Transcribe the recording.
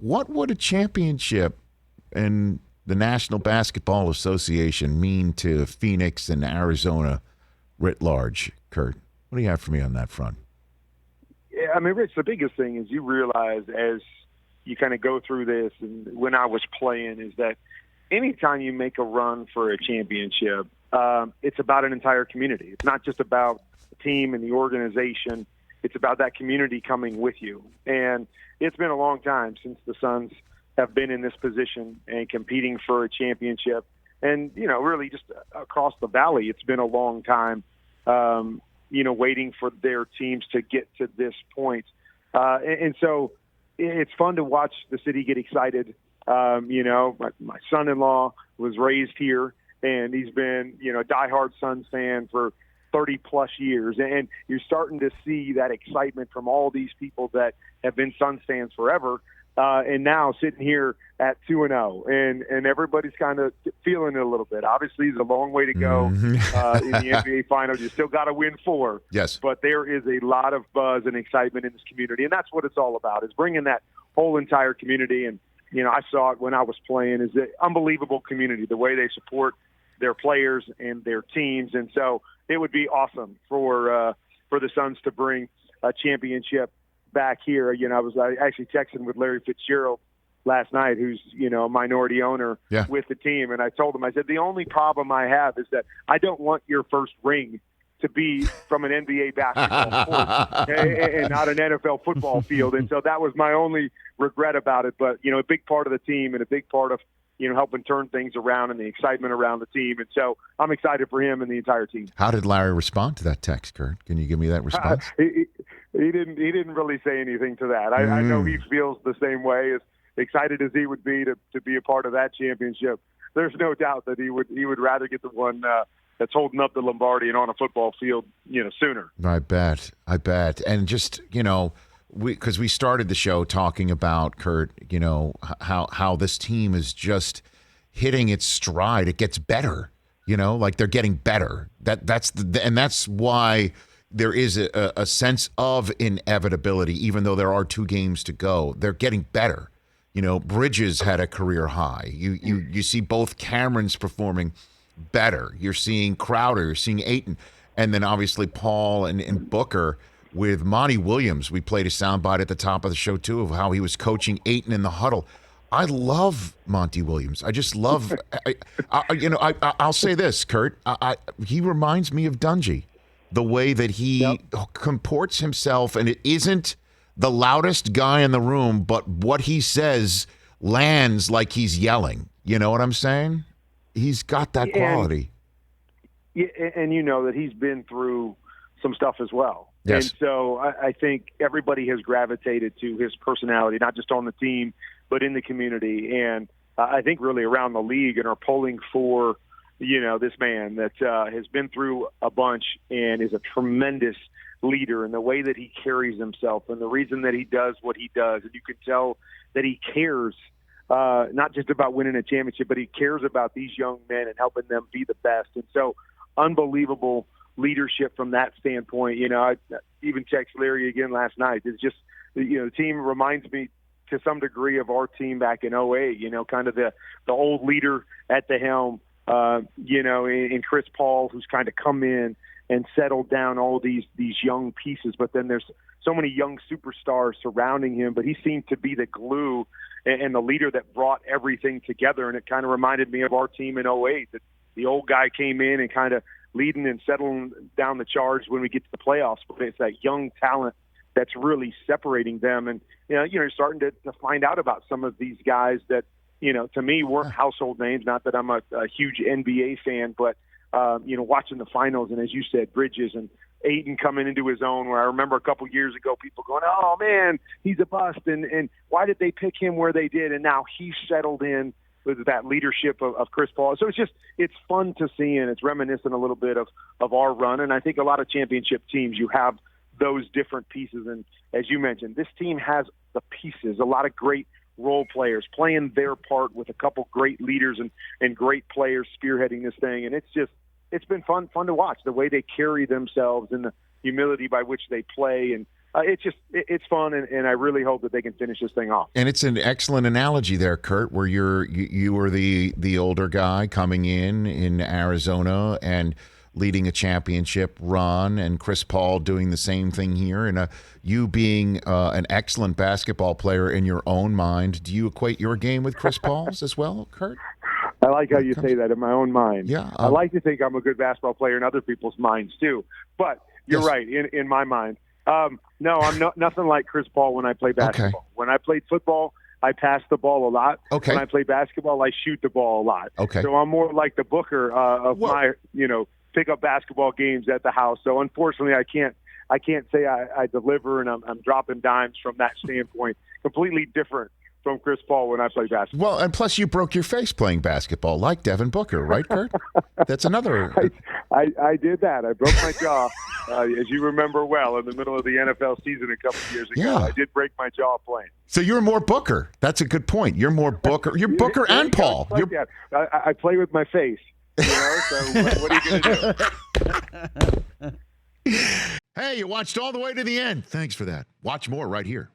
What would a championship in the National Basketball Association mean to Phoenix and Arizona writ large, Kurt? What do you have for me on that front? Yeah, I mean, Rich, the biggest thing is you realize as you kind of go through this, and when I was playing, is that anytime you make a run for a championship, it's about an entire community. It's not just about the team and the organization. It's about that community coming with you. And it's been a long time since the Suns have been in this position and competing for a championship. And, really just across the valley, it's been a long time, waiting for their teams to get to this point. And so it's fun to watch the city get excited. My son-in-law was raised here, and he's been, a diehard Suns fan for 30-plus years. And you're starting to see that excitement from all these people that have been Suns fans forever, and now sitting here at 2-0. And everybody's kind of feeling it a little bit. Obviously, there's a long way to go in the NBA Finals. You still got to win 4. Yes. But there is a lot of buzz and excitement in this community, and that's what it's all about, is bringing that whole entire community. And I saw it when I was playing, is an unbelievable community, the way they support their players and their teams. And so it would be awesome for the Suns to bring a championship back here. I actually texting with Larry Fitzgerald last night, who's, a minority owner with the team. And I told him, I said, the only problem I have is that I don't want your first ring to be from an NBA basketball court and not an NFL football field. And so that was my only regret about it. But, a big part of the team and a big part of, helping turn things around and the excitement around the team. And so I'm excited for him and the entire team. How did Larry respond to that text, Kurt? Can you give me that response? He didn't really say anything to that. I know he feels the same way, as excited as he would be to be a part of that championship. There's no doubt that he would rather get the one that's holding up the Lombardi and on a football field, sooner. I bet. And just, because we started the show talking about, Kurt, how this team is just hitting its stride. It gets better, like they're getting better. That's why there is a sense of inevitability, even though there are 2 games to go. They're getting better. Bridges had a career high. You see both Camerons performing better. You're seeing Crowder, you're seeing Ayton, and then obviously Paul and Booker. With Monty Williams, we played a soundbite at the top of the show, too, of how he was coaching Ayton in the huddle. I love Monty Williams. I just love, I'll say this, Kurt. He reminds me of Dungy, the way that he comports himself, and it isn't the loudest guy in the room, but what he says lands like he's yelling. You know what I'm saying? He's got that quality. And that he's been through some stuff as well. Yes. And so I think everybody has gravitated to his personality, not just on the team, but in the community. And I think really around the league, and are pulling for, this man that has been through a bunch and is a tremendous leader, and the way that he carries himself and the reason that he does what he does. And you can tell that he cares, not just about winning a championship, but he cares about these young men and helping them be the best. And so unbelievable leadership from that standpoint. I even texted Larry again last night. It's just, the team reminds me to some degree of our team back in 08, kind of the old leader at the helm, in Chris Paul, who's kind of come in and settled down all these young pieces. But then there's so many young superstars surrounding him, but he seemed to be the glue and the leader that brought everything together. And it kind of reminded me of our team in 08, that the old guy came in and kind of leading and settling down the charge when we get to the playoffs. But it's that young talent that's really separating them. And, you're starting to find out about some of these guys that, to me weren't household names. Not that I'm a huge NBA fan, but, watching the finals, and as you said, Bridges and Ayton coming into his own, where I remember a couple years ago people going, oh, man, he's a bust. And why did they pick him where they did? And now he's settled in with that leadership of Chris Paul. So it's fun to see, and it's reminiscent a little bit of our run. And I think a lot of championship teams, you have those different pieces. And as you mentioned, this team has the pieces, a lot of great role players playing their part with a couple great leaders and great players spearheading this thing. And it's been fun to watch the way they carry themselves and the humility by which they play. And it's fun, and I really hope that they can finish this thing off. And it's an excellent analogy there, Kurt, where you were the older guy coming in Arizona and leading a championship run, and Chris Paul doing the same thing here, and you being an excellent basketball player in your own mind. Do you equate your game with Chris Paul's as well, Kurt? I like how you say that, in my own mind. Yeah, I like to think I'm a good basketball player in other people's minds too. But you're right, in my mind. No, I'm nothing like Chris Paul when I play basketball. Okay. When I played football, I pass the ball a lot. Okay. When I play basketball, I shoot the ball a lot. Okay. So I'm more like the Booker of my, pick up basketball games at the house. So unfortunately, I can't say I deliver, and I'm dropping dimes from that standpoint. Completely different from Chris Paul when I play basketball. Well, and plus you broke your face playing basketball, like Devin Booker, right, Kurt? That's another. I did that. I broke my jaw, as you remember well, in the middle of the NFL season a couple of years ago. Yeah. I did break my jaw playing. So you're more Booker. That's a good point. You're more Booker. You're Booker and Paul. I play with my face. So what are you going to do? Hey, you watched all the way to the end. Thanks for that. Watch more right here.